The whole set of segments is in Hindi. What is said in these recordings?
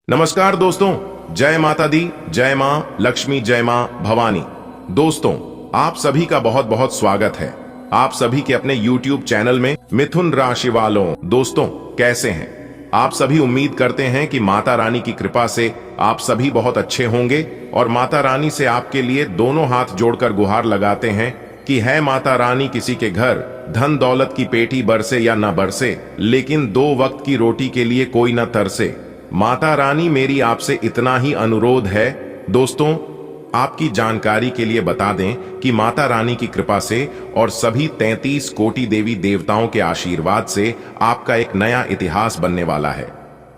नमस्कार दोस्तों, जय माता दी, जय मां लक्ष्मी, जय मां भवानी। दोस्तों, आप सभी का बहुत बहुत स्वागत है आप सभी के अपने YouTube चैनल में। मिथुन राशि वालों, दोस्तों कैसे हैं आप सभी? उम्मीद करते हैं कि माता रानी की कृपा से आप सभी बहुत अच्छे होंगे और माता रानी से आपके लिए दोनों हाथ जोड़कर गुहार लगाते हैं कि है माता रानी किसी के घर धन दौलत की पेटी बरसे या न बरसे, लेकिन 2 वक्त की रोटी के लिए कोई न तरसे। माता रानी मेरी आपसे इतना ही अनुरोध है। दोस्तों, आपकी जानकारी के लिए बता दें कि माता रानी की कृपा से और सभी 33 कोटि देवी देवताओं के आशीर्वाद से आपका एक नया इतिहास बनने वाला है।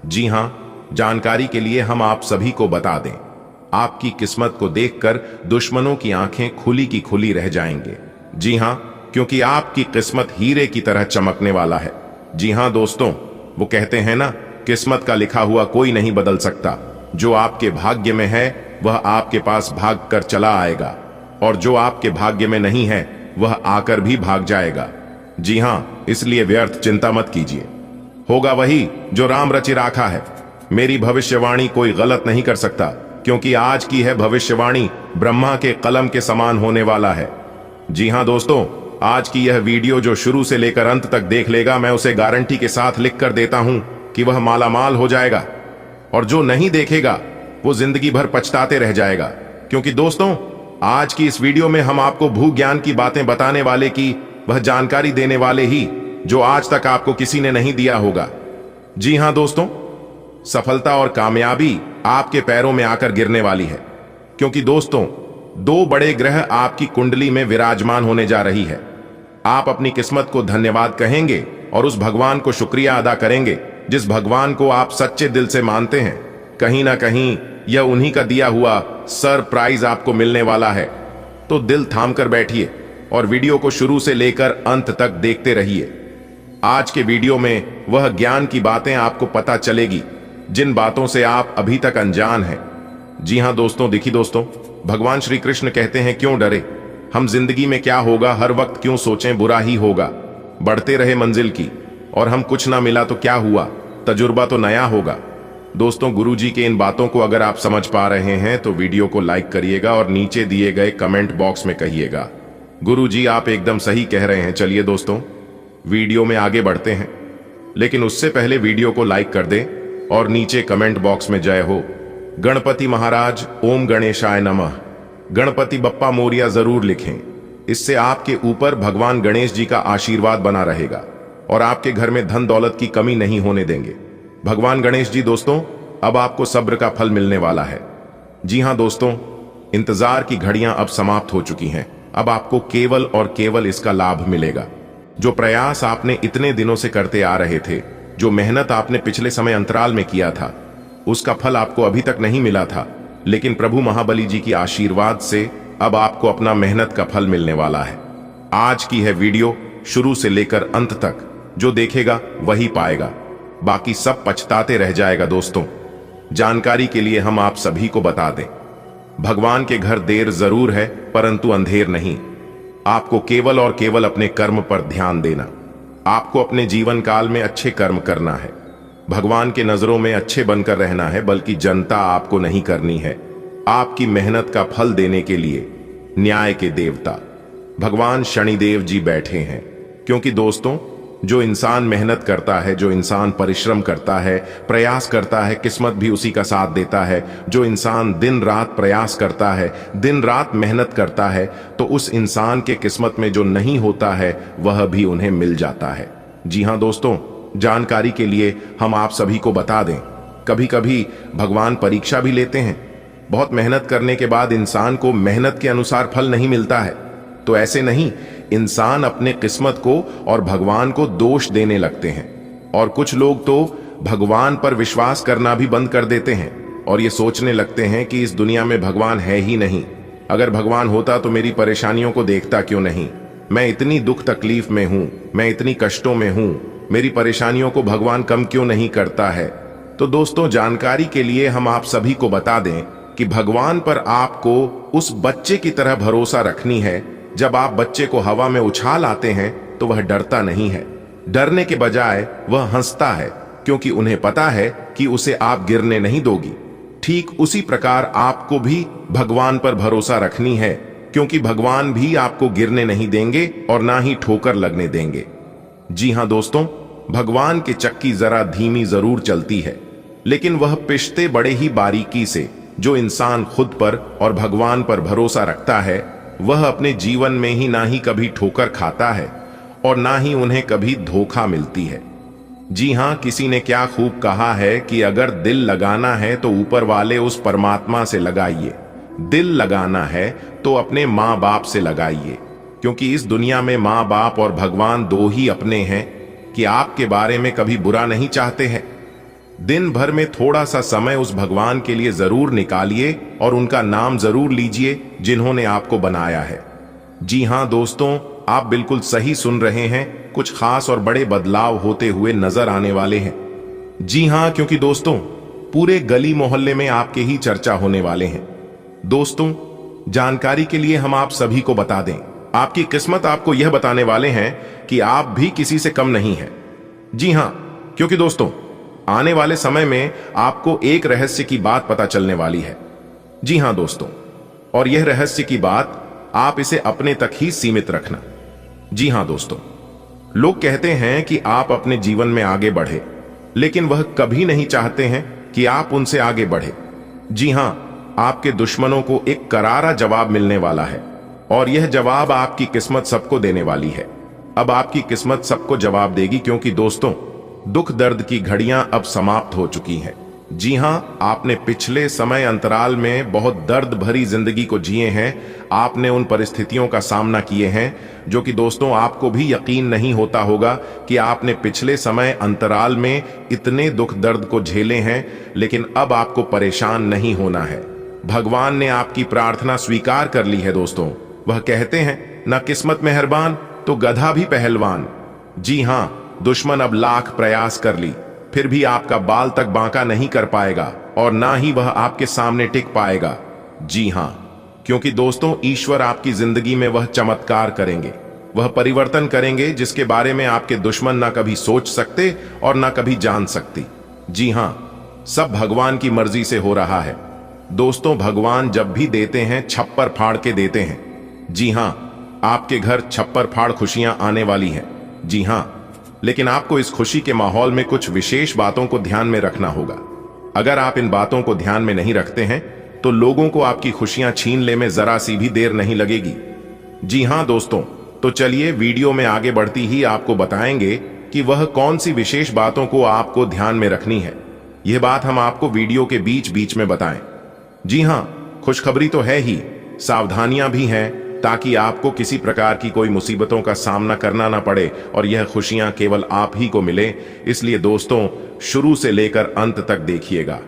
जी हां, जानकारी के लिए हम आप सभी को बता दें, आपकी किस्मत को देखकर दुश्मनों की आंखें खुली की खुली रह जाएंगे। जी हां, क्योंकि आपकी किस्मत हीरे की तरह चमकने वाला है। जी हां दोस्तों, वो कहते हैं ना, किस्मत का लिखा हुआ कोई नहीं बदल सकता। जो आपके भाग्य में है वह आपके पास भाग कर चला आएगा, और जो आपके भाग्य में नहीं है वह आकर भी भाग जाएगा। जी हां, इसलिए व्यर्थ चिंता मत कीजिए। होगा वही जो राम रचि राखा है। मेरी भविष्यवाणी कोई गलत नहीं कर सकता, क्योंकि आज की है भविष्यवाणी ब्रह्मा के कलम के समान होने वाला है। जी हां दोस्तों, आज की यह वीडियो जो शुरू से लेकर अंत तक देख लेगा, मैं उसे गारंटी के साथ लिख कर देता हूं कि वह मालामाल हो जाएगा, और जो नहीं देखेगा वो जिंदगी भर पछताते रह जाएगा। क्योंकि दोस्तों, आज की इस वीडियो में हम आपको भू ज्ञान की बातें बताने वाले की वह जानकारी देने वाले ही जो आज तक आपको किसी ने नहीं दिया होगा। जी हां दोस्तों, सफलता और कामयाबी आपके पैरों में आकर गिरने वाली है, क्योंकि दोस्तों 2 बड़े ग्रह आपकी कुंडली में विराजमान होने जा रही है। आप अपनी किस्मत को धन्यवाद कहेंगे और उस भगवान को शुक्रिया अदा करेंगे जिस भगवान को आप सच्चे दिल से मानते हैं। कहीं ना कहीं यह उन्हीं का दिया हुआ सरप्राइज आपको मिलने वाला है। तो दिल थाम कर बैठिए और वीडियो को शुरू से लेकर अंत तक देखते रहिए। आज के वीडियो में वह ज्ञान की बातें आपको पता चलेगी जिन बातों से आप अभी तक अनजान हैं। जी हां दोस्तों, देखिए दोस्तों, भगवान श्री कृष्ण कहते हैं, क्यों डरे, हम जिंदगी में क्या होगा हर वक्त क्यों सोचें, बुरा ही होगा। बढ़ते रहे मंजिल की, और हम कुछ ना मिला तो क्या हुआ, तजुर्बा तो नया होगा। दोस्तों, गुरुजी के इन बातों को अगर आप समझ पा रहे हैं तो वीडियो को लाइक करिएगा और नीचे दिए गए कमेंट बॉक्स में कहिएगा, गुरुजी आप एकदम सही कह रहे हैं। चलिए दोस्तों, वीडियो में आगे बढ़ते हैं, लेकिन उससे पहले वीडियो को लाइक कर दें और नीचे कमेंट बॉक्स में जय हो गणपति महाराज, ओम गणेशाय नमः, गणपति बप्पा मोरिया जरूर लिखें। इससे आपके ऊपर भगवान गणेश जी का आशीर्वाद बना रहेगा और आपके घर में धन दौलत की कमी नहीं होने देंगे। भगवान गणेश जी दोस्तों, अब आपको सब्र का फल मिलने वाला है। जी हां दोस्तों, इंतजार की घड़ियां अब समाप्त हो चुकी हैं। अब आपको केवल और केवल इसका लाभ मिलेगा। जो प्रयास आपने इतने दिनों से करते आ रहे थे, जो मेहनत आपने पिछले समय अंतराल में किया था, उसका फल आपको अभी तक नहीं मिला था, लेकिन प्रभु महाबली जी की आशीर्वाद से अब आपको अपना मेहनत का फल मिलने वाला है। आज की है वीडियो शुरू से लेकर अंत तक, जो देखेगा वही पाएगा, बाकी सब पछताते रह जाएगा। दोस्तों, जानकारी के लिए हम आप सभी को बता दें, भगवान के घर देर जरूर है परंतु अंधेर नहीं। आपको केवल और केवल अपने कर्म पर ध्यान देना, आपको अपने जीवन काल में अच्छे कर्म करना है, भगवान के नजरों में अच्छे बनकर रहना है, बल्कि जनता आपको नहीं करनी है। आपकी मेहनत का फल देने के लिए न्याय के देवता भगवान शनिदेव जी बैठे हैं। क्योंकि दोस्तों, जो इंसान मेहनत करता है, जो इंसान परिश्रम करता है, प्रयास करता है, किस्मत भी उसी का साथ देता है। जो इंसान दिन रात प्रयास करता है, दिन रात मेहनत करता है, तो उस इंसान के किस्मत में जो नहीं होता है वह भी उन्हें मिल जाता है। जी हां दोस्तों, जानकारी के लिए हम आप सभी को बता दें, कभी कभी भगवान परीक्षा भी लेते हैं। बहुत मेहनत करने के बाद इंसान को मेहनत के अनुसार फल नहीं मिलता है, तो ऐसे नहीं, इंसान अपने किस्मत को और भगवान को दोष देने लगते हैं। और कुछ लोग तो भगवान पर विश्वास करना भी बंद कर देते हैं और ये सोचने लगते हैं कि इस दुनिया में भगवान है ही नहीं। अगर भगवान होता तो मेरी परेशानियों को देखता क्यों नहीं, मैं इतनी दुख तकलीफ में हूं, मैं इतनी कष्टों में हूं, मेरी परेशानियों को भगवान कम क्यों नहीं करता है। तो दोस्तों, जानकारी के लिए हम आप सभी को बता दें कि भगवान पर आपको उस बच्चे की तरह भरोसा रखनी है। जब आप बच्चे को हवा में उछाल आते हैं तो वह डरता नहीं है, डरने के बजाय वह हंसता है। क्योंकि उन्हें पता है कि उसे आप गिरने नहीं दोगी। ठीक उसी प्रकार आपको भी भगवान पर भरोसा रखनी है, क्योंकि भगवान भी आपको गिरने नहीं देंगे और ना ही ठोकर लगने देंगे। जी हां दोस्तों, भगवान की चक्की जरा धीमी जरूर चलती है, लेकिन वह पिसते बड़े ही बारीकी से। जो इंसान खुद पर और भगवान पर भरोसा रखता है, वह अपने जीवन में ही ना ही कभी ठोकर खाता है और ना ही उन्हें कभी धोखा मिलती है। जी हां, किसी ने क्या खूब कहा है कि अगर दिल लगाना है तो ऊपर वाले उस परमात्मा से लगाइए, दिल लगाना है तो अपने माँ बाप से लगाइए, क्योंकि इस दुनिया में माँ बाप और भगवान दो ही अपने हैं कि आपके बारे में कभी बुरा नहीं चाहते हैं। दिन भर में थोड़ा सा समय उस भगवान के लिए जरूर निकालिए और उनका नाम जरूर लीजिए जिन्होंने आपको बनाया है। जी हां दोस्तों, आप बिल्कुल सही सुन रहे हैं, कुछ खास और बड़े बदलाव होते हुए नजर आने वाले हैं। जी हां, क्योंकि दोस्तों पूरे गली मोहल्ले में आपके ही चर्चा होने वाले हैं। दोस्तों, जानकारी के लिए हम आप सभी को बता दें, आपकी किस्मत आपको यह बताने वाले हैं कि आप भी किसी से कम नहीं हैं। जी हां, क्योंकि दोस्तों आने वाले समय में आपको एक रहस्य की बात पता चलने वाली है। जी हां दोस्तों, और यह रहस्य की बात आप इसे अपने तक ही सीमित रखना। जी हां दोस्तों, लोग कहते हैं कि आप अपने जीवन में आगे बढ़े, लेकिन वह कभी नहीं चाहते हैं कि आप उनसे आगे बढ़े। जी हां, आपके दुश्मनों को एक करारा जवाब मिलने वाला है, और यह जवाब आपकी किस्मत सबको देने वाली है। अब आपकी किस्मत सबको जवाब देगी, क्योंकि दोस्तों दुख दर्द की घड़ियां अब समाप्त हो चुकी हैं। जी हां, आपने पिछले समय अंतराल में बहुत दर्द भरी जिंदगी को जिए हैं। आपने उन परिस्थितियों का सामना किए हैं जो कि दोस्तों आपको भी यकीन नहीं होता होगा कि आपने पिछले समय अंतराल में इतने दुख दर्द को झेले हैं, लेकिन अब आपको परेशान नहीं होना है। भगवान ने आपकी प्रार्थना स्वीकार कर ली है दोस्तों। वह कहते हैं, न किस्मत मेहरबान तो गधा भी पहलवान। जी हां, दुश्मन अब लाख प्रयास कर ली, फिर भी आपका बाल तक बांका नहीं कर पाएगा और ना ही वह आपके सामने टिक पाएगा। जी हां, क्योंकि दोस्तों ईश्वर आपकी जिंदगी में वह चमत्कार करेंगे, वह परिवर्तन करेंगे जिसके बारे में आपके दुश्मन ना कभी सोच सकते और ना कभी जान सकती। जी हां, सब भगवान की मर्जी से हो रहा है। दोस्तों भगवान जब भी देते हैं छप्पर फाड़ के देते हैं। जी हां, आपके घर छप्पर फाड़ खुशियां आने वाली हैं। जी हां, लेकिन आपको इस खुशी के माहौल में कुछ विशेष बातों को ध्यान में रखना होगा। अगर आप इन बातों को ध्यान में नहीं रखते हैं तो लोगों को आपकी खुशियां छीन ले में जरा सी भी देर नहीं लगेगी। जी हां दोस्तों, तो चलिए वीडियो में आगे बढ़ती ही आपको बताएंगे कि वह कौन सी विशेष बातों को आपको ध्यान में रखनी है। यह बात हम आपको वीडियो के बीच बीच में बताएं। जी हां, खुशखबरी तो है ही, सावधानियां भी हैं, ताकि आपको किसी प्रकार की कोई मुसीबतों का सामना करना ना पड़े और यह खुशियां केवल आप ही को मिले। इसलिए दोस्तों शुरू से लेकर अंत तक देखिएगा।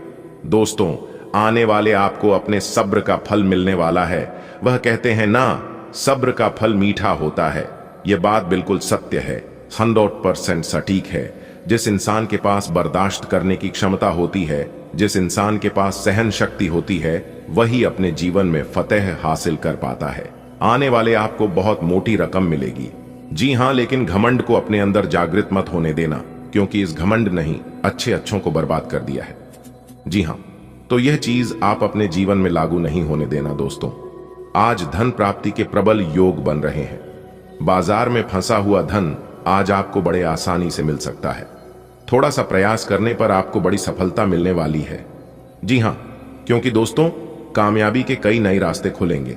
दोस्तों आने वाले आपको अपने सब्र का फल मिलने वाला है। वह कहते हैं ना, सब्र का फल मीठा होता है। यह बात बिल्कुल सत्य है, 100% सटीक है। जिस इंसान के पास बर्दाश्त करने की क्षमता होती है, जिस इंसान के पास सहन शक्ति होती है, वही अपने जीवन में फतेह हासिल कर पाता है। आने वाले आपको बहुत मोटी रकम मिलेगी। जी हां, लेकिन घमंड को अपने अंदर जागृत मत होने देना, क्योंकि इस घमंड ने ही अच्छों को बर्बाद कर दिया है। जी हां, तो यह चीज आप अपने जीवन में लागू नहीं होने देना। दोस्तों आज धन प्राप्ति के प्रबल योग बन रहे हैं। बाजार में फंसा हुआ धन आज आपको बड़े आसानी से मिल सकता है। थोड़ा सा प्रयास करने पर आपको बड़ी सफलता मिलने वाली है। जी हां, क्योंकि दोस्तों कामयाबी के कई नए रास्ते खुलेंगे।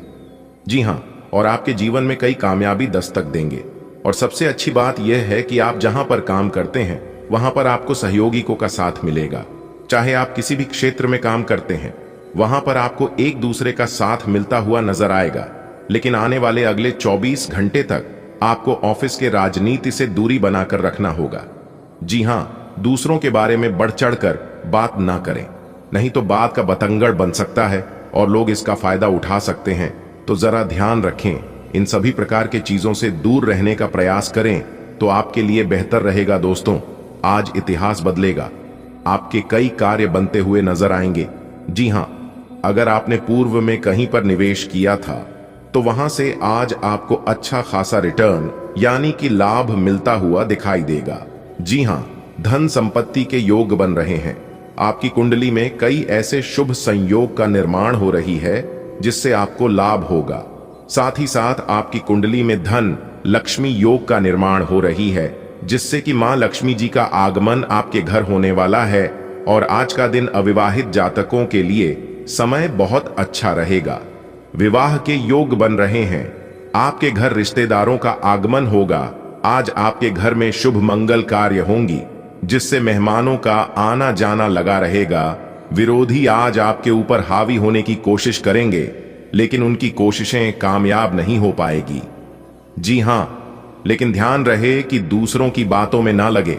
जी हां, और आपके जीवन में कई कामयाबी दस्तक देंगे। और सबसे अच्छी बात यह है कि आप जहां पर काम करते हैं वहां पर आपको सहयोगियों का साथ मिलेगा। चाहे आप किसी भी क्षेत्र में काम करते हैं, वहां पर आपको एक दूसरे का साथ मिलता हुआ नजर आएगा। लेकिन आने वाले अगले 24 घंटे तक आपको ऑफिस के राजनीति से दूरी बनाकर रखना होगा। जी हां, दूसरों के बारे में बढ़ चढ़कर बात ना करें, नहीं तो बात का बतंगड़ बन सकता है और लोग इसका फायदा उठा सकते हैं। तो जरा ध्यान रखें, इन सभी प्रकार के चीजों से दूर रहने का प्रयास करें तो आपके लिए बेहतर रहेगा। दोस्तों आज इतिहास बदलेगा, आपके कई कार्य बनते हुए नजर आएंगे। जी हां, अगर आपने पूर्व में कहीं पर निवेश किया था तो वहां से आज आपको अच्छा खासा रिटर्न यानी कि लाभ मिलता हुआ दिखाई देगा। जी हां, धन संपत्ति के योग बन रहे हैं। आपकी कुंडली में कई ऐसे शुभ संयोग का निर्माण हो रही है जिससे आपको लाभ होगा। साथ ही साथ आपकी कुंडली में धन लक्ष्मी योग का निर्माण हो रही है, जिससे कि मां लक्ष्मी जी का आगमन आपके घर होने वाला है। और आज का दिन अविवाहित जातकों के लिए समय बहुत अच्छा रहेगा। विवाह के योग बन रहे हैं। आपके घर रिश्तेदारों का आगमन होगा। आज आपके घर में शुभ मंगल कार्य होंगी, जिससे मेहमानों का आना जाना लगा रहेगा। विरोधी आज आपके ऊपर हावी होने की कोशिश करेंगे, लेकिन उनकी कोशिशें कामयाब नहीं हो पाएगी। जी हां, लेकिन ध्यान रहे कि दूसरों की बातों में ना लगे।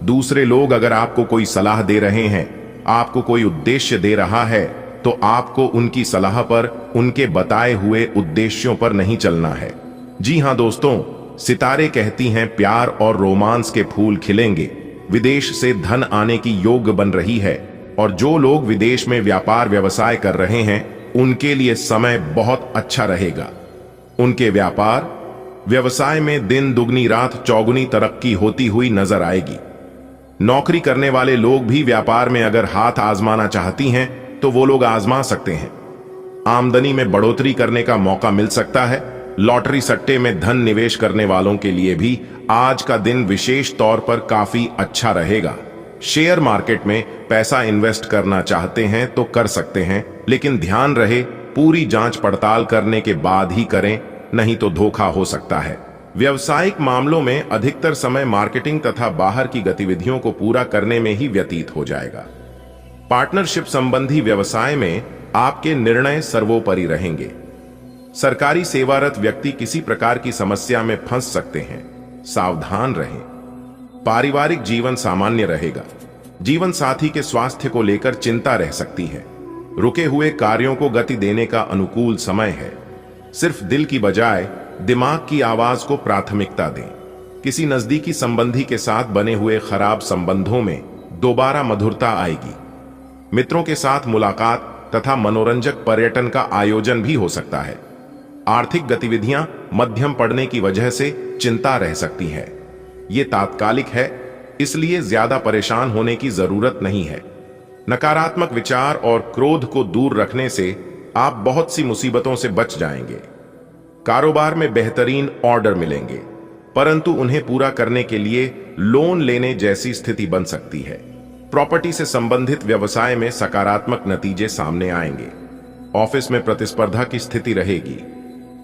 दूसरे लोग अगर आपको कोई सलाह दे रहे हैं, आपको कोई उद्देश्य दे रहा है, तो आपको उनकी सलाह पर, उनके बताए हुए उद्देश्यों पर नहीं चलना है। जी हां दोस्तों, सितारे कहती हैं प्यार और रोमांस के फूल खिलेंगे। विदेश से धन आने की योग बन रही है और जो लोग विदेश में व्यापार व्यवसाय कर रहे हैं उनके लिए समय बहुत अच्छा रहेगा। उनके व्यापार व्यवसाय में दिन दुगनी रात चौगुनी तरक्की होती हुई नजर आएगी। नौकरी करने वाले लोग भी व्यापार में अगर हाथ आजमाना चाहती हैं तो वो लोग आजमा सकते हैं। आमदनी में बढ़ोतरी करने का मौका मिल सकता है। लॉटरी सट्टे में धन निवेश करने वालों के लिए भी आज का दिन विशेष तौर पर काफी अच्छा रहेगा। शेयर मार्केट में पैसा इन्वेस्ट करना चाहते हैं तो कर सकते हैं, लेकिन ध्यान रहे पूरी जांच पड़ताल करने के बाद ही करें, नहीं तो धोखा हो सकता है। व्यवसायिक मामलों में अधिकतर समय मार्केटिंग तथा बाहर की गतिविधियों को पूरा करने में ही व्यतीत हो जाएगा। पार्टनरशिप संबंधी व्यवसाय में आपके निर्णय सर्वोपरि रहेंगे। सरकारी सेवारत व्यक्ति किसी प्रकार की समस्या में फंस सकते हैं, सावधान रहें। पारिवारिक जीवन सामान्य रहेगा। जीवन साथी के स्वास्थ्य को लेकर चिंता रह सकती है। रुके हुए कार्यों को गति देने का अनुकूल समय है। सिर्फ दिल की बजाय दिमाग की आवाज को प्राथमिकता दें। किसी नजदीकी संबंधी के साथ बने हुए खराब संबंधों में दोबारा मधुरता आएगी। मित्रों के साथ मुलाकात तथा मनोरंजक पर्यटन का आयोजन भी हो सकता है। आर्थिक गतिविधियां मध्यम पड़ने की वजह से चिंता रह सकती है। ये तात्कालिक है, इसलिए ज्यादा परेशान होने की जरूरत नहीं है। नकारात्मक विचार और क्रोध को दूर रखने से आप बहुत सी मुसीबतों से बच जाएंगे। कारोबार में बेहतरीन ऑर्डर मिलेंगे, परंतु उन्हें पूरा करने के लिए लोन लेने जैसी स्थिति बन सकती है। प्रॉपर्टी से संबंधित व्यवसाय में सकारात्मक नतीजे सामने आएंगे। ऑफिस में प्रतिस्पर्धा की स्थिति रहेगी।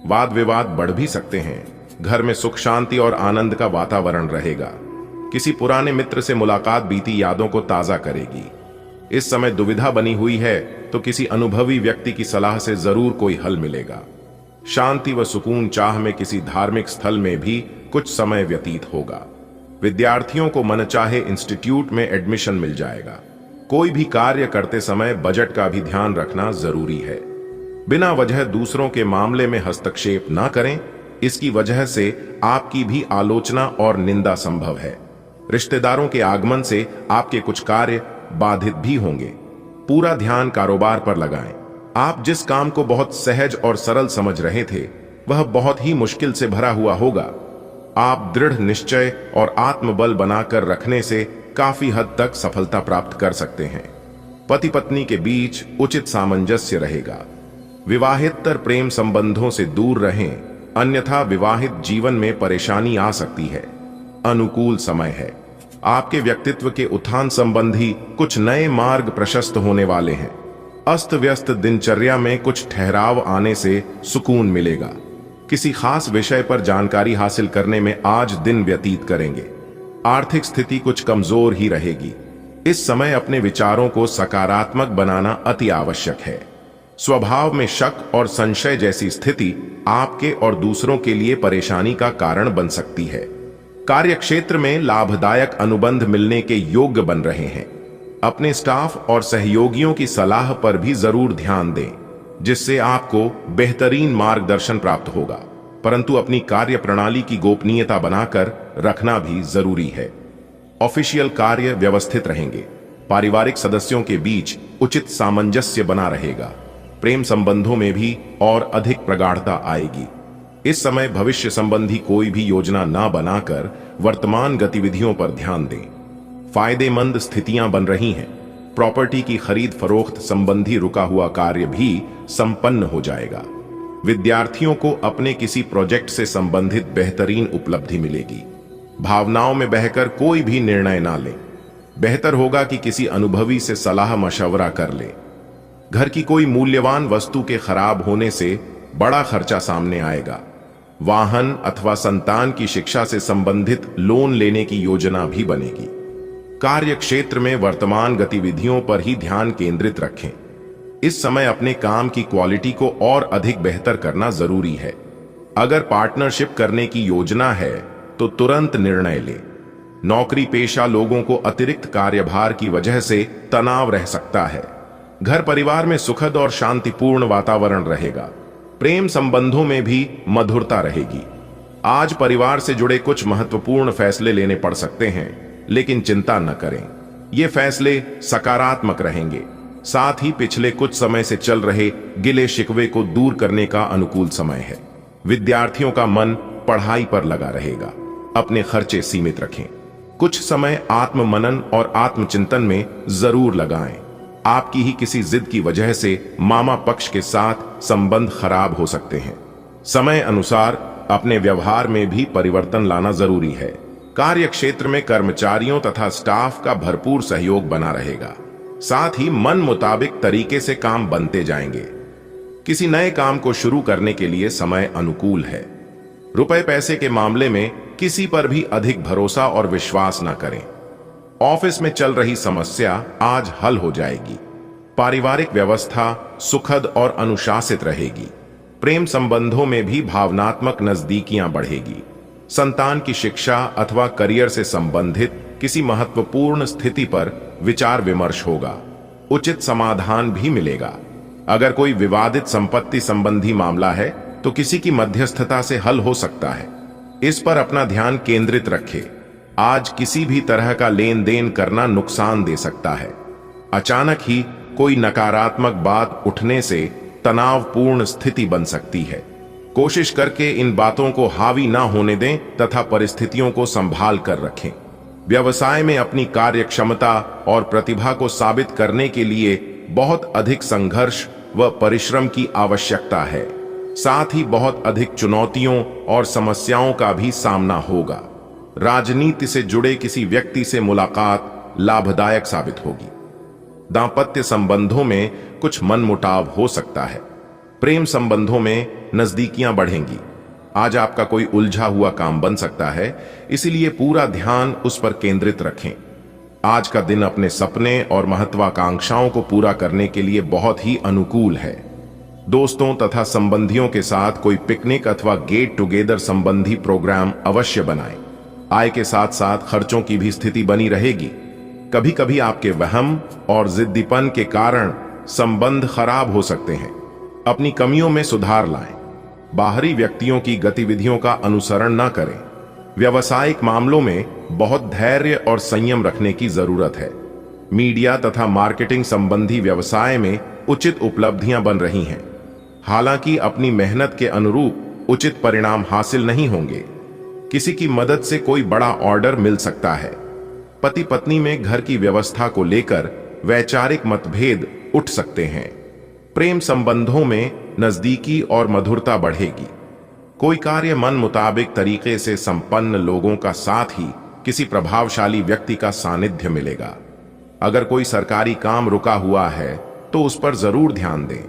वाद विवाद बढ़ भी सकते हैं। घर में सुख शांति और आनंद का वातावरण रहेगा। किसी पुराने मित्र से मुलाकात बीती यादों को ताजा करेगी। इस समय दुविधा बनी हुई है तो किसी अनुभवी व्यक्ति की सलाह से जरूर कोई हल मिलेगा। शांति व सुकून चाह में किसी धार्मिक स्थल में भी कुछ समय व्यतीत होगा। विद्यार्थियों को मनचाहे इंस्टीट्यूट में एडमिशन मिल जाएगा। कोई भी कार्य करते समय बजट का भी ध्यान रखना जरूरी है। बिना वजह दूसरों के मामले में हस्तक्षेप ना करें, इसकी वजह से आपकी भी आलोचना और निंदा संभव है। रिश्तेदारों के आगमन से आपके कुछ कार्य बाधित भी होंगे। पूरा ध्यान कारोबार पर लगाएं। आप जिस काम को बहुत सहज और सरल समझ रहे थे, वह बहुत ही मुश्किल से भरा हुआ होगा। आप दृढ़ निश्चय और आत्मबल बनाकर रखने से काफी हद तक सफलता प्राप्त कर सकते हैं। पति पत्नी के बीच उचित सामंजस्य रहेगा। विवाहितर प्रेम संबंधों से दूर रहें, अन्यथा विवाहित जीवन में परेशानी आ सकती है। अनुकूल समय है। आपके व्यक्तित्व के उत्थान संबंधी कुछ नए मार्ग प्रशस्त होने वाले हैं। अस्त व्यस्त दिनचर्या में कुछ ठहराव आने से सुकून मिलेगा। किसी खास विषय पर जानकारी हासिल करने में आज दिन व्यतीत करेंगे। आर्थिक स्थिति कुछ कमजोर ही रहेगी। इस समय अपने विचारों को सकारात्मक बनाना अति आवश्यक है। स्वभाव में शक और संशय जैसी स्थिति आपके और दूसरों के लिए परेशानी का कारण बन सकती है। कार्यक्षेत्र में लाभदायक अनुबंध मिलने के योग्य बन रहे हैं। अपने स्टाफ और सहयोगियों की सलाह पर भी जरूर ध्यान दें, जिससे आपको बेहतरीन मार्गदर्शन प्राप्त होगा। परंतु अपनी कार्य प्रणाली की गोपनीयता बनाकर रखना भी जरूरी है। ऑफिशियल कार्य व्यवस्थित रहेंगे। पारिवारिक सदस्यों के बीच उचित सामंजस्य बना रहेगा। प्रेम संबंधों में भी और अधिक प्रगाढ़ता आएगी। इस समय भविष्य संबंधी कोई भी योजना ना बनाकर वर्तमान गतिविधियों पर ध्यान दें। फायदेमंद स्थितियां बन रही हैं। प्रॉपर्टी की खरीद फरोख्त संबंधी रुका हुआ कार्य भी संपन्न हो जाएगा। विद्यार्थियों को अपने किसी प्रोजेक्ट से संबंधित बेहतरीन उपलब्धि मिलेगी। भावनाओं में बहकर कोई भी निर्णय ना लें। बेहतर होगा कि किसी अनुभवी से सलाह मशवरा कर ले। घर की कोई मूल्यवान वस्तु के खराब होने से बड़ा खर्चा सामने आएगा। वाहन अथवा संतान की शिक्षा से संबंधित लोन लेने की योजना भी बनेगी। कार्य क्षेत्र में वर्तमान गतिविधियों पर ही ध्यान केंद्रित रखें। इस समय अपने काम की क्वालिटी को और अधिक बेहतर करना जरूरी है। अगर पार्टनरशिप करने की योजना है तो तुरंत निर्णय लें। नौकरी पेशा लोगों को अतिरिक्त कार्यभार की वजह से तनाव रह सकता है। घर परिवार में सुखद और शांतिपूर्ण वातावरण रहेगा। प्रेम संबंधों में भी मधुरता रहेगी। आज परिवार से जुड़े कुछ महत्वपूर्ण फैसले लेने पड़ सकते हैं, लेकिन चिंता न करें, ये फैसले सकारात्मक रहेंगे। साथ ही पिछले कुछ समय से चल रहे गिले शिकवे को दूर करने का अनुकूल समय है। विद्यार्थियों का मन पढ़ाई पर लगा रहेगा। अपने खर्चे सीमित रखें। कुछ समय आत्म मनन और आत्मचिंतन में जरूर लगाएं। आपकी ही किसी जिद की वजह से मामा पक्ष के साथ संबंध खराब हो सकते हैं। समय अनुसार अपने व्यवहार में भी परिवर्तन लाना जरूरी है। कार्य क्षेत्र में कर्मचारियों तथा स्टाफ का भरपूर सहयोग बना रहेगा। साथ ही मन मुताबिक तरीके से काम बनते जाएंगे। किसी नए काम को शुरू करने के लिए समय अनुकूल है। रुपए पैसे के मामले में किसी पर भी अधिक भरोसा और विश्वास न करें। ऑफिस में चल रही समस्या आज हल हो जाएगी। पारिवारिक व्यवस्था सुखद और अनुशासित रहेगी। प्रेम संबंधों में भी भावनात्मक नजदीकियां बढ़ेगी। संतान की शिक्षा अथवा करियर से संबंधित किसी महत्वपूर्ण स्थिति पर विचार विमर्श होगा। उचित समाधान भी मिलेगा। अगर कोई विवादित संपत्ति संबंधी मामला है तो किसी की मध्यस्थता से हल हो सकता है। इस पर अपना ध्यान केंद्रित रखें। आज किसी भी तरह का लेन देन करना नुकसान दे सकता है। अचानक ही कोई नकारात्मक बात उठने से तनावपूर्ण स्थिति बन सकती है। कोशिश करके इन बातों को हावी ना होने दें तथा परिस्थितियों को संभाल कर रखें। व्यवसाय में अपनी कार्य क्षमता और प्रतिभा को साबित करने के लिए बहुत अधिक संघर्ष व परिश्रम की आवश्यकता है। साथ ही बहुत अधिक चुनौतियों और समस्याओं का भी सामना होगा। राजनीति से जुड़े किसी व्यक्ति से मुलाकात लाभदायक साबित होगी। दांपत्य संबंधों में कुछ मनमुटाव हो सकता है। प्रेम संबंधों में नजदीकियां बढ़ेंगी। आज आपका कोई उलझा हुआ काम बन सकता है, इसीलिए पूरा ध्यान उस पर केंद्रित रखें। आज का दिन अपने सपने और महत्वाकांक्षाओं को पूरा करने के लिए बहुत ही अनुकूल है। दोस्तों तथा संबंधियों के साथ कोई पिकनिक अथवा गेट टुगेदर संबंधी प्रोग्राम अवश्य बनाएं। आय के साथ साथ खर्चों की भी स्थिति बनी रहेगी। कभी कभी आपके वहम और जिद्दीपन के कारण संबंध खराब हो सकते हैं। अपनी कमियों में सुधार लाएं। बाहरी व्यक्तियों की गतिविधियों का अनुसरण न करें। व्यावसायिक मामलों में बहुत धैर्य और संयम रखने की जरूरत है। मीडिया तथा मार्केटिंग संबंधी व्यवसाय में उचित उपलब्धियां बन रही हैं। हालांकि अपनी मेहनत के अनुरूप उचित परिणाम हासिल नहीं होंगे। किसी की मदद से कोई बड़ा ऑर्डर मिल सकता है। पति पत्नी में घर की व्यवस्था को लेकर वैचारिक मतभेद उठ सकते हैं। प्रेम संबंधों में नजदीकी और मधुरता बढ़ेगी। कोई कार्य मन मुताबिक तरीके से संपन्न लोगों का साथ ही किसी प्रभावशाली व्यक्ति का सानिध्य मिलेगा। अगर कोई सरकारी काम रुका हुआ है तो उस पर जरूर ध्यान दें।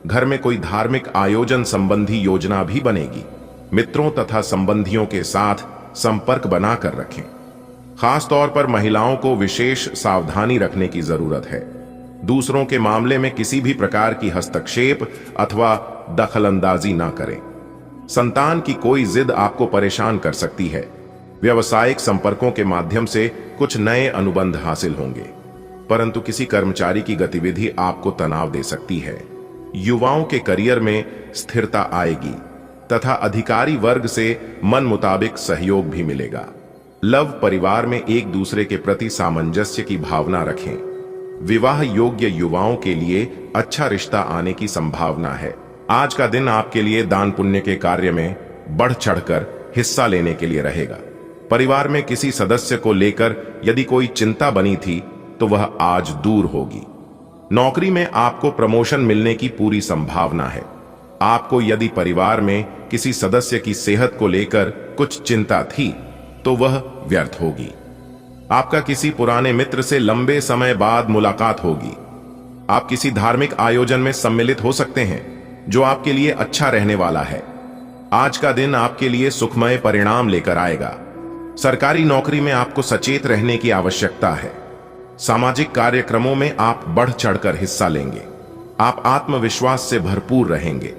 घर में कोई धार्मिक आयोजन संबंधी योजना भी बनेगी। मित्रों तथा संबंधियों के साथ संपर्क बनाकर रखें। खास तौर पर महिलाओं को विशेष सावधानी रखने की जरूरत है। दूसरों के मामले में किसी भी प्रकार की हस्तक्षेप अथवा दखलंदाजी ना करें। संतान की कोई जिद आपको परेशान कर सकती है। व्यावसायिक संपर्कों के माध्यम से कुछ नए अनुबंध हासिल होंगे, परंतु किसी कर्मचारी की गतिविधि आपको तनाव दे सकती है। युवाओं के करियर में स्थिरता आएगी तथा अधिकारी वर्ग से मन मुताबिक सहयोग भी मिलेगा। लव परिवार में एक दूसरे के प्रति सामंजस्य की भावना रखें। विवाह योग्य युवाओं के लिए अच्छा रिश्ता आने की संभावना है। आज का दिन आपके लिए दान पुण्य के कार्य में बढ़ चढ़कर हिस्सा लेने के लिए रहेगा। परिवार में किसी सदस्य को लेकर यदि कोई चिंता बनी थी तो वह आज दूर होगी। नौकरी में आपको प्रमोशन मिलने की पूरी संभावना है। आपको यदि परिवार में किसी सदस्य की सेहत को लेकर कुछ चिंता थी तो वह व्यर्थ होगी। आपका किसी पुराने मित्र से लंबे समय बाद मुलाकात होगी। आप किसी धार्मिक आयोजन में सम्मिलित हो सकते हैं जो आपके लिए अच्छा रहने वाला है। आज का दिन आपके लिए सुखमय परिणाम लेकर आएगा। सरकारी नौकरी में आपको सचेत रहने की आवश्यकता है। सामाजिक कार्यक्रमों में आप बढ़ चढ़कर हिस्सा लेंगे। आप आत्मविश्वास से भरपूर रहेंगे।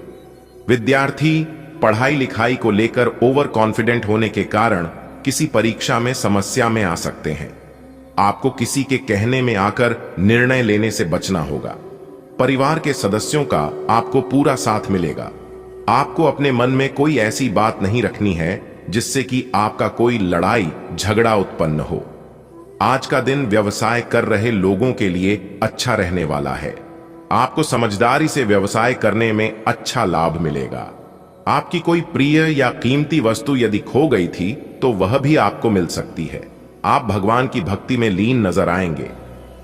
विद्यार्थी पढ़ाई लिखाई को लेकर ओवर कॉन्फिडेंट होने के कारण किसी परीक्षा में समस्या में आ सकते हैं। आपको किसी के कहने में आकर निर्णय लेने से बचना होगा। परिवार के सदस्यों का आपको पूरा साथ मिलेगा। आपको अपने मन में कोई ऐसी बात नहीं रखनी है जिससे कि आपका कोई लड़ाई झगड़ा उत्पन्न हो। आज का दिन व्यवसाय कर रहे लोगों के लिए अच्छा रहने वाला है। आपको समझदारी से व्यवसाय करने में अच्छा लाभ मिलेगा। आपकी कोई प्रिय या कीमती वस्तु यदि खो गई थी तो वह भी आपको मिल सकती है। आप भगवान की भक्ति में लीन नजर आएंगे।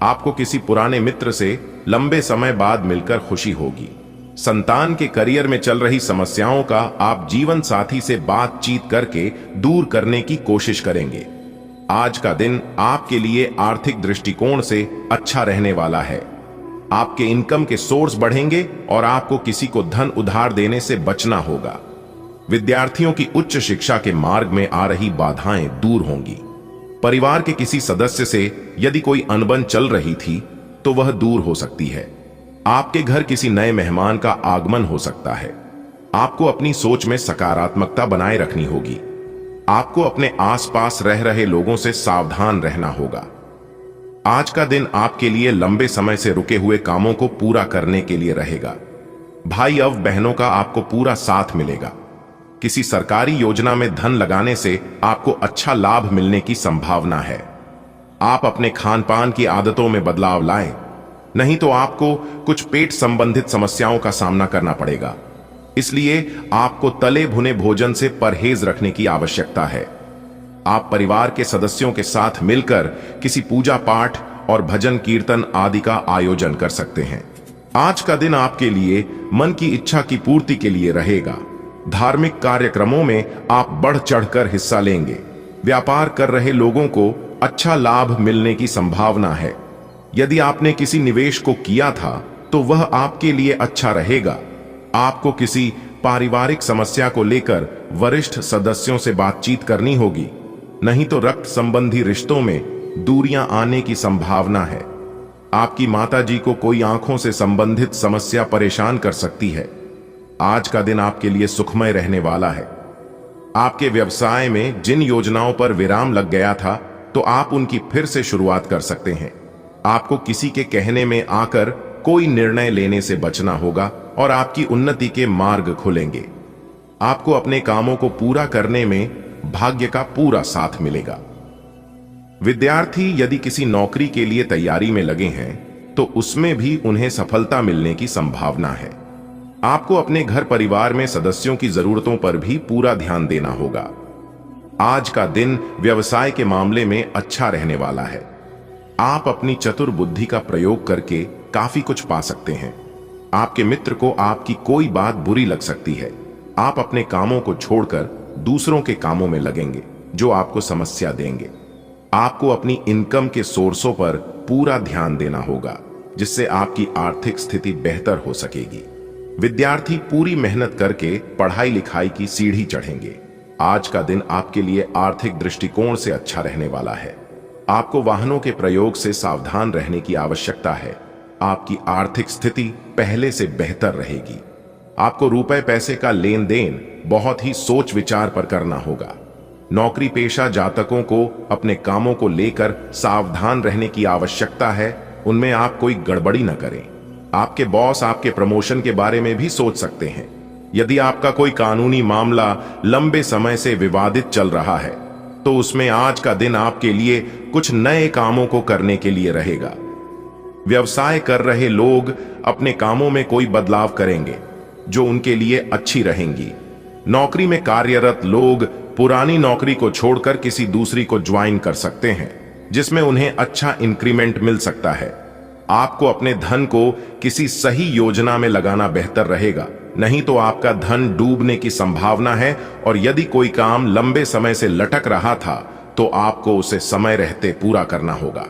आपको किसी पुराने मित्र से लंबे समय बाद मिलकर खुशी होगी। संतान के करियर में चल रही समस्याओं का आप जीवन साथी से बातचीत करके दूर करने की कोशिश करेंगे। आज का दिन आपके लिए आर्थिक दृष्टिकोण से अच्छा रहने वाला है। आपके इनकम के सोर्स बढ़ेंगे और आपको किसी को धन उधार देने से बचना होगा। विद्यार्थियों की उच्च शिक्षा के मार्ग में आ रही बाधाएं दूर होंगी। परिवार के किसी सदस्य से यदि कोई अनबन चल रही थी तो वह दूर हो सकती है। आपके घर किसी नए मेहमान का आगमन हो सकता है। आपको अपनी सोच में सकारात्मकता बनाए रखनी होगी। आपको अपने आसपास रह रहे लोगों से सावधान रहना होगा। आज का दिन आपके लिए लंबे समय से रुके हुए कामों को पूरा करने के लिए रहेगा। भाई और बहनों का आपको पूरा साथ मिलेगा। किसी सरकारी योजना में धन लगाने से आपको अच्छा लाभ मिलने की संभावना है। आप अपने खान पान की आदतों में बदलाव लाएं, नहीं तो आपको कुछ पेट संबंधित समस्याओं का सामना करना पड़ेगा। इसलिए आपको तले भुने भोजन से परहेज रखने की आवश्यकता है। आप परिवार के सदस्यों के साथ मिलकर किसी पूजा पाठ और भजन कीर्तन आदि का आयोजन कर सकते हैं। आज का दिन आपके लिए मन की इच्छा की पूर्ति के लिए रहेगा। धार्मिक कार्यक्रमों में आप बढ़ चढ़कर हिस्सा लेंगे। व्यापार कर रहे लोगों को अच्छा लाभ मिलने की संभावना है। यदि आपने किसी निवेश को किया था तो वह आपके लिए अच्छा रहेगा। आपको किसी पारिवारिक समस्या को लेकर वरिष्ठ सदस्यों से बातचीत करनी होगी, नहीं तो रक्त संबंधी रिश्तों में दूरियां आने की संभावना है। आपकी माताजी को कोई आंखों से संबंधित समस्या परेशान कर सकती है। आज का दिन आपके लिए सुखमय रहने वाला है। आपके व्यवसाय में जिन योजनाओं पर विराम लग गया था तो आप उनकी फिर से शुरुआत कर सकते हैं। आपको किसी के कहने में आकर कोई निर्णय लेने से बचना होगा और आपकी उन्नति के मार्ग खुलेंगे। आपको अपने कामों को पूरा करने में भाग्य का पूरा साथ मिलेगा। विद्यार्थी यदि किसी नौकरी के लिए तैयारी में लगे हैं तो उसमें भी उन्हें सफलता मिलने की संभावना है। आपको अपने घर परिवार में सदस्यों की जरूरतों पर भी पूरा ध्यान देना होगा। आज का दिन व्यवसाय के मामले में अच्छा रहने वाला है। आप अपनी चतुर बुद्धि का प्रयोग करके काफी कुछ पा सकते हैं। आपके मित्र को आपकी कोई बात बुरी लग सकती है। आप अपने कामों को छोड़कर दूसरों के कामों में लगेंगे जो आपको समस्या देंगे। आपको अपनी इनकम के सोर्सों पर पूरा ध्यान देना होगा जिससे आपकी आर्थिक स्थिति बेहतर हो सकेगी। विद्यार्थी पूरी मेहनत करके पढ़ाई लिखाई की सीढ़ी चढ़ेंगे। आज का दिन आपके लिए आर्थिक दृष्टिकोण से अच्छा रहने वाला है। आपको वाहनों के प्रयोग से सावधान रहने की आवश्यकता है। आपकी आर्थिक स्थिति पहले से बेहतर रहेगी। आपको रुपए पैसे का लेन देन बहुत ही सोच विचार पर करना होगा। नौकरी पेशा जातकों को अपने कामों को लेकर सावधान रहने की आवश्यकता है। उनमें आप कोई गड़बड़ी न करें। आपके बॉस आपके प्रमोशन के बारे में भी सोच सकते हैं। यदि आपका कोई कानूनी मामला लंबे समय से विवादित चल रहा है तो उसमें आज का दिन आपके लिए कुछ नए कामों को करने के लिए रहेगा। व्यवसाय कर रहे लोग अपने कामों में कोई बदलाव करेंगे जो उनके लिए अच्छी रहेंगी। नौकरी में कार्यरत लोग पुरानी नौकरी को छोड़कर किसी दूसरी को ज्वाइन कर सकते हैं, जिसमें उन्हें अच्छा इंक्रीमेंट मिल सकता है। आपको अपने धन को किसी सही योजना में लगाना बेहतर रहेगा, नहीं तो आपका धन डूबने की संभावना है। और यदि कोई काम लंबे समय से लटक रहा था तो आपको उसे समय रहते पूरा करना होगा।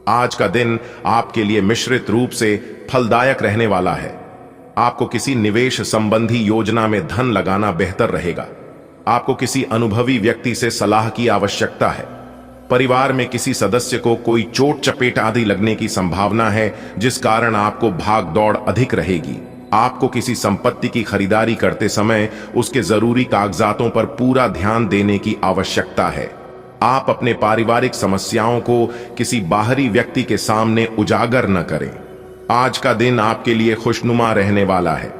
आज का दिन आपके लिए मिश्रित रूप से फलदायक रहने वाला है। आपको किसी निवेश संबंधी योजना में धन लगाना बेहतर रहेगा। आपको किसी अनुभवी व्यक्ति से सलाह की आवश्यकता है। परिवार में किसी सदस्य को कोई चोट चपेट आदि लगने की संभावना है, जिस कारण आपको भाग दौड़ अधिक रहेगी। आपको किसी संपत्ति की खरीदारी करते समय उसके जरूरी कागजातों पर पूरा ध्यान देने की आवश्यकता है। आप अपने पारिवारिक समस्याओं को किसी बाहरी व्यक्ति के सामने उजागर न करें। आज का दिन आपके लिए खुशनुमा रहने वाला है।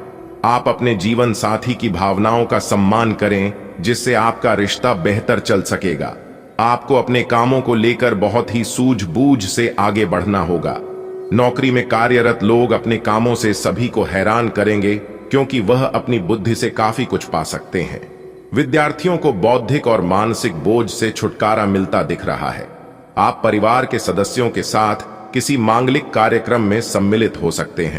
आप अपने जीवन साथी की भावनाओं का सम्मान करें, जिससे आपका रिश्ता बेहतर चल सकेगा। आपको अपने कामों को लेकर बहुत ही सूझबूझ से आगे बढ़ना होगा। नौकरी में कार्यरत लोग अपने कामों से सभी को हैरान करेंगे, क्योंकि वह अपनी बुद्धि से काफी कुछ पा सकते हैं। विद्यार्थियों को बौद्धिक और मानसिक बोझ से छुटकारा मिलता दिख रहा है। आप परिवार के सदस्यों के साथ किसी मांगलिक कार्यक्रम में सम्मिलित हो सकते हैं।